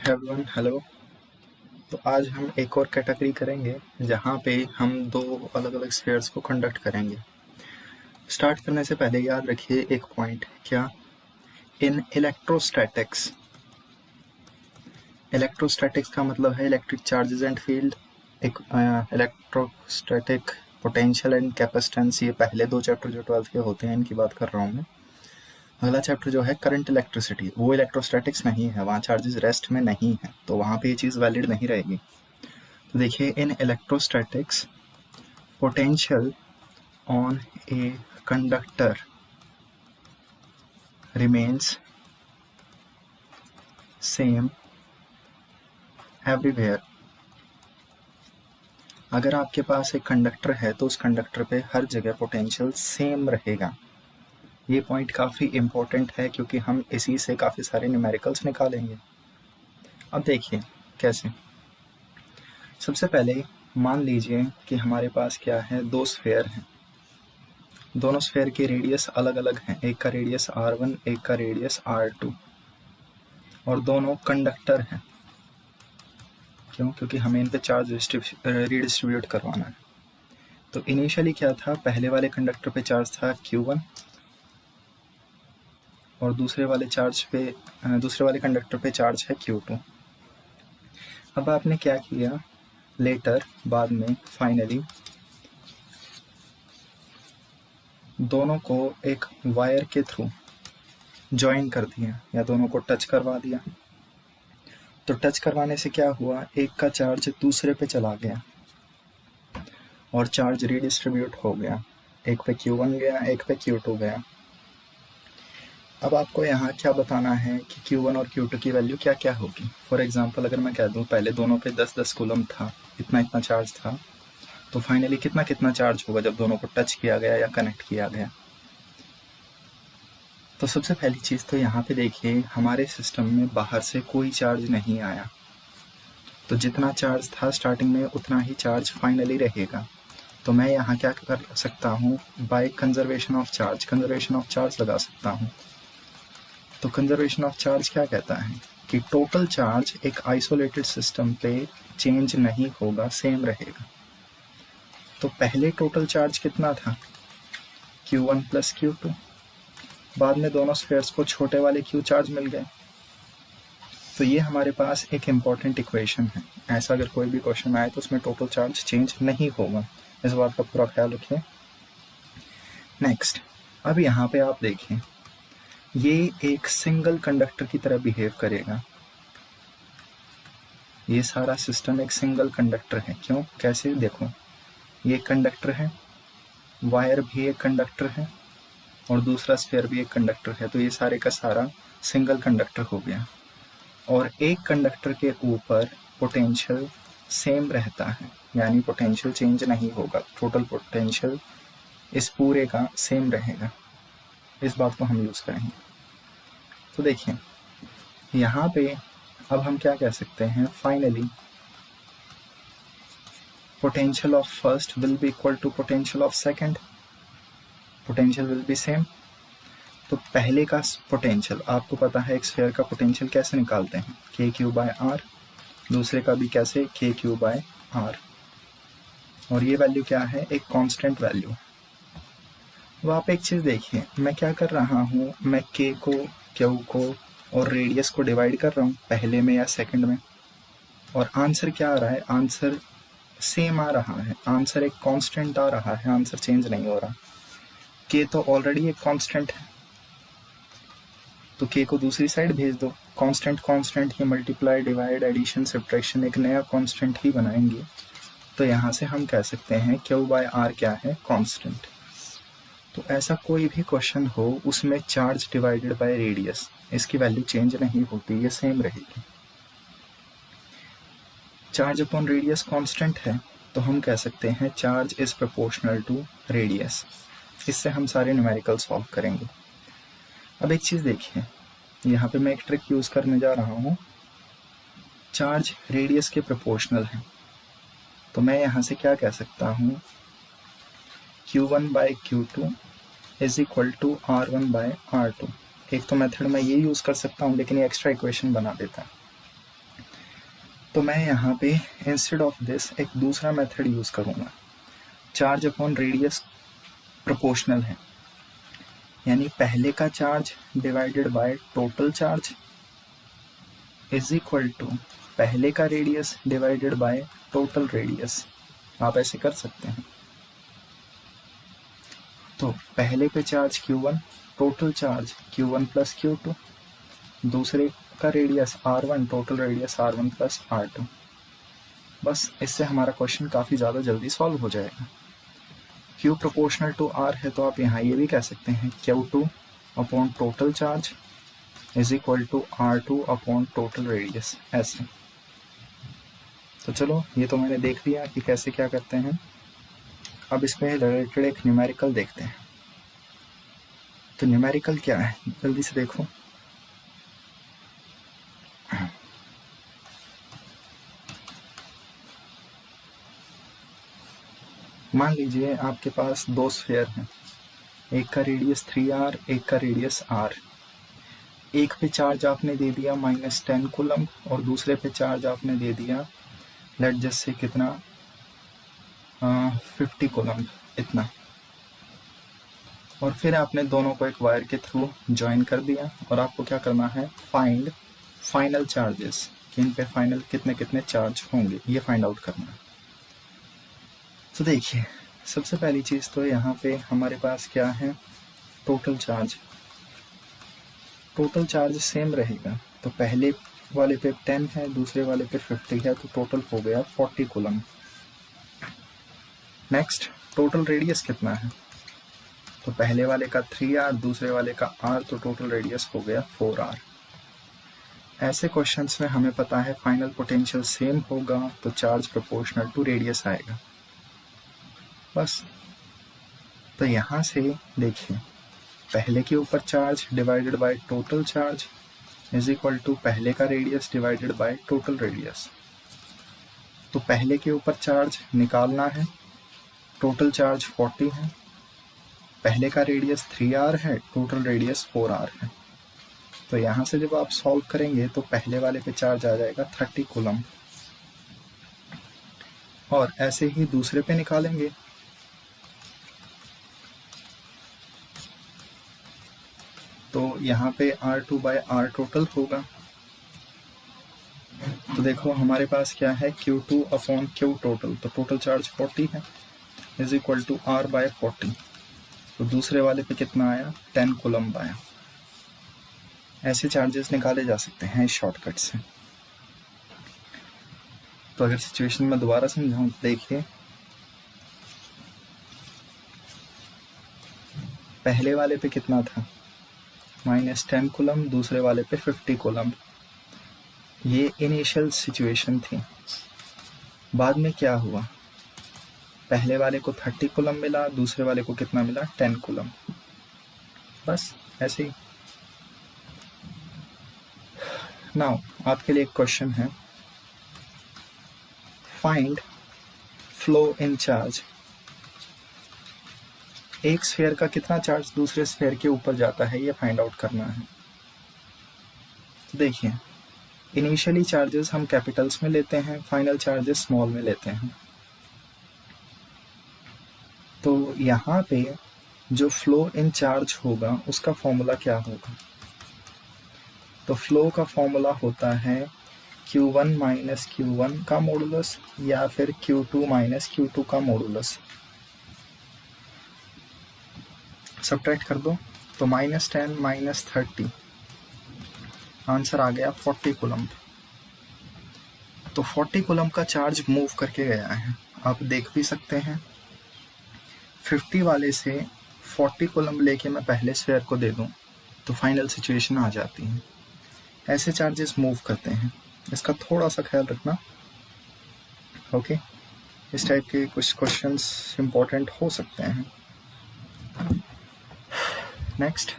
Everyone hello. तो आज हम एक और कैटेगरी करेंगे जहाँ पे हम दो अलग अलग स्फीयर्स को कंडक्ट करेंगे। स्टार्ट करने से पहले याद रखिए एक पॉइंट, क्या इन इलेक्ट्रोस्टैटिक्स का मतलब है इलेक्ट्रिक चार्जेस एंड फील्ड। एक इलेक्ट्रोस्टैटिक पोटेंशियल एंड कैपेसिटेंस, ये पहले दो चैप्टर जो 12th के होते हैं इनकी बात कर रहा हूँ मैं। अगला चैप्टर जो है करंट इलेक्ट्रिसिटी, वो इलेक्ट्रोस्टैटिक्स नहीं है, वहाँ चार्जेस रेस्ट में नहीं है, तो वहाँ पे ये चीज़ वैलिड नहीं रहेगी। तो देखिए, in electrostatics potential on a conductor remains same everywhere। अगर आपके पास एक कंडक्टर है तो उस कंडक्टर पे हर जगह पोटेंशियल सेम रहेगा। ये पॉइंट काफ़ी इम्पोर्टेंट है क्योंकि हम इसी से काफ़ी सारे न्यूमेरिकल्स निकालेंगे। अब देखिए कैसे। सबसे पहले मान लीजिए कि हमारे पास क्या है, दो स्फेयर हैं। दोनों स्फेयर के रेडियस अलग अलग हैं, एक का रेडियस r1 एक का रेडियस r2, और दोनों कंडक्टर हैं। क्यों? क्योंकि हमें इन पे चार्ज रीडिस्ट्रीब्यूट करवाना है। तो इनिशियली क्या था, पहले वाले कंडक्टर पे चार्ज था Q1 और दूसरे वाले कंडक्टर पे चार्ज है Q2। अब आपने क्या किया, लेटर बाद में फाइनली दोनों को एक वायर के थ्रू ज्वाइन कर दिया या दोनों को टच करवा दिया। तो टच करवाने से क्या हुआ, एक का चार्ज दूसरे पे चला गया और चार्ज रीडिस्ट्रीब्यूट हो गया। एक पे Q1 गया, एक पे Q2 गया। अब आपको यहाँ क्या बताना है कि Q1 और Q2 की वैल्यू क्या क्या होगी। फॉर एग्जांपल अगर मैं कह दूँ पहले दोनों पे 10-10 कूलम था, इतना चार्ज था, तो फाइनली कितना चार्ज होगा जब दोनों को टच किया गया या कनेक्ट किया गया। तो सबसे पहली चीज़ तो यहाँ पे देखिए, हमारे सिस्टम में बाहर से कोई चार्ज नहीं आया, तो जितना चार्ज था स्टार्टिंग में उतना ही चार्ज फाइनली रहेगा। तो मैं यहाँ क्या कर सकता हूँ, बाय कंजर्वेशन ऑफ चार्ज लगा सकता हूँ। तो कंजर्वेशन ऑफ चार्ज क्या कहता है कि टोटल चार्ज एक आइसोलेटेड सिस्टम पे चेंज नहीं होगा, सेम रहेगा। तो पहले टोटल चार्ज कितना था, Q1 प्लस Q2। बाद में दोनों स्फेयर्स को छोटे वाले Q चार्ज मिल गए। तो ये हमारे पास एक इम्पॉर्टेंट इक्वेशन है। ऐसा अगर कोई भी क्वेश्चन आए तो उसमें टोटल चार्ज चेंज नहीं होगा, इस बात का पूरा ख्याल रखिए। नेक्स्ट, अब यहाँ पे आप देखें, ये एक सिंगल कंडक्टर की तरह बिहेव करेगा। ये सारा सिस्टम एक सिंगल कंडक्टर है। क्यों, कैसे, देखो, ये कंडक्टर है, वायर भी एक कंडक्टर है और दूसरा स्फीयर भी एक कंडक्टर है। तो ये सारे का सारा सिंगल कंडक्टर हो गया। और एक कंडक्टर के ऊपर पोटेंशियल सेम रहता है, यानी पोटेंशियल चेंज नहीं होगा, टोटल पोटेंशियल इस पूरे का सेम रहेगा। इस बात को हम यूज़ करेंगे। तो देखिए यहाँ पे अब हम क्या कह सकते हैं, finally potential of first will be equal to potential of second, potential will be same. तो पहले का पोटेंशियल आपको पता है, एक स्फीयर का पोटेंशियल कैसे निकालते हैं, KQ/R। दूसरे का भी कैसे, KQ/R। और ये वैल्यू क्या है, एक कांस्टेंट वैल्यू। अब आप एक चीज़ देखिए, मैं क्या कर रहा हूँ, मैं K को, Q को और रेडियस को डिवाइड कर रहा हूँ पहले में या सेकंड में, और आंसर क्या आ रहा है, आंसर सेम आ रहा है, आंसर एक कांस्टेंट आ रहा है, आंसर चेंज नहीं हो रहा। K तो ऑलरेडी एक कांस्टेंट है, तो K को दूसरी साइड भेज दो। कांस्टेंट ही मल्टीप्लाई, डिवाइड, एडिशन, सब्ट्रैक्शन एक नया कांस्टेंट ही बनाएंगे। तो यहाँ से हम कह सकते हैं Q/R क्या है, कांस्टेंट। तो ऐसा कोई भी क्वेश्चन हो उसमें चार्ज डिवाइडेड बाय रेडियस, इसकी वैल्यू चेंज नहीं होती, ये सेम रहेगी। चार्ज अपॉन रेडियस कांस्टेंट है, तो हम कह सकते हैं charge is proportional to radius. इससे हम सारे न्यूमेरिकल सॉल्व करेंगे। अब एक चीज़ देखिए, यहाँ पे मैं एक ट्रिक यूज़ करने जा रहा हूँ। चार्ज रेडियस के प्रोपोर्शनल है, तो मैं यहाँ से क्या कह सकता हूँ, Q1/Q2 is equal to R1/R2। एक तो मेथड मैं ये यूज़ कर सकता हूँ, लेकिन ये एक्स्ट्रा इक्वेशन बना देता है। तो मैं यहाँ पे इंस्टेड ऑफ दिस एक दूसरा मेथड यूज़ करूँगा। चार्ज अपॉन रेडियस प्रोपोर्शनल है, यानी पहले का charge divided by total charge is equal to पहले का radius divided by total radius. आप ऐसे कर सकते हैं। तो पहले पे charge Q1, total charge Q1 plus Q2, दूसरे का radius R1, total radius R1 plus R2। बस इससे हमारा क्वेश्चन काफ़ी ज़्यादा जल्दी सॉल्व हो जाएगा। Q प्रोपोर्शनल टू R है, तो आप यहाँ ये भी कह सकते हैं Q2 upon total charge is equal to R2 upon total radius, ऐसे। तो चलो, ये तो मैंने देख लिया कि कैसे क्या करते हैं। अब इसमें रिलेटेड एक न्यूमेरिकल देखते हैं। तो न्यूमेरिकल क्या है, जल्दी से देखो। मान लीजिए आपके पास दो स्फीयर हैं, एक का रेडियस 3r, एक का रेडियस r। एक पे चार्ज आपने दे दिया -10 कूलम और दूसरे पे चार्ज आपने दे दिया लेट जस्ट से कितना 50 कूलम, इतना। और फिर आपने दोनों को एक वायर के थ्रू ज्वाइन कर दिया और आपको क्या करना है, फाइंड फाइनल चार्जेस, कि इन पे फाइनल कितने कितने चार्ज होंगे, ये फाइंड आउट करना है। तो देखिए, सबसे पहली चीज़ तो यहाँ पे हमारे पास क्या है, total charge. Total charge same रहेगा, तो पहले वाले पे 10 है, दूसरे वाले पे 50 है, तो टोटल हो गया 40 कूलम। नेक्स्ट, टोटल रेडियस कितना है, तो पहले वाले का 3r, दूसरे वाले का r, तो टोटल रेडियस हो गया 4r। ऐसे क्वेश्चंस में हमें पता है फाइनल पोटेंशियल सेम होगा, तो चार्ज प्रोपोर्शनल टू रेडियस आएगा, बस। तो यहाँ से देखिए, पहले के ऊपर charge divided by total charge is equal to पहले का radius divided by total radius. तो पहले के ऊपर चार्ज निकालना है, टोटल चार्ज 40 है, पहले का रेडियस 3r है, टोटल रेडियस 4r है। तो यहाँ से जब आप सॉल्व करेंगे तो पहले वाले पे चार्ज आ जाएगा 30 कूलम, और ऐसे ही दूसरे पे निकालेंगे। तो यहाँ पे R2 बाय R टोटल होगा। तो देखो हमारे पास क्या है, Q2 अपॉन Q टोटल, तो टोटल चार्ज 40 है, is equal to R by 40। तो दूसरे वाले पे कितना आया, 10 कूलम आया। ऐसे चार्जेस निकाले जा सकते हैं इस शॉर्टकट से। तो अगर सिचुएशन में दोबारा समझाऊं, देखिए पहले वाले पे कितना था, -10 कूलम, दूसरे वाले पे 50 कूलम। ये इनिशियल सिचुएशन थी। बाद में क्या हुआ, पहले वाले को 30 कूलम मिला, दूसरे वाले को कितना मिला, 10 कूलम, बस ऐसे ही। नाउ आपके लिए एक क्वेश्चन है, फाइंड फ्लो इन चार्ज। एक स्फीयर का कितना चार्ज दूसरे स्फीयर के ऊपर जाता है, ये फाइंड आउट करना है। तो देखिए, इनिशियली चार्जेस हम कैपिटल्स में लेते हैं, फाइनल चार्जेस स्मॉल में लेते हैं। तो यहाँ पे जो फ्लो इन चार्ज होगा उसका फॉर्मूला क्या होगा, तो फ्लो का फॉर्मूला होता है Q1 माइनस Q1 का मॉडुलस या फिर Q2 माइनस Q2 का मॉडुलस। सब्ट्रैक्ट कर दो, तो -10 माइनस 30, आंसर आ गया 40 कूलम। तो 40 कूलम का चार्ज मूव करके गया है। आप देख भी सकते हैं, 50 वाले से 40 कूलम लेके मैं पहले स्फीयर को दे दूं तो फाइनल सिचुएशन आ जाती है। ऐसे चार्जेस मूव करते हैं, इसका थोड़ा सा ख्याल रखना। ओके, इस टाइप के कुछ क्वेश्चंस इंपॉर्टेंट हो सकते हैं। नेक्स्ट,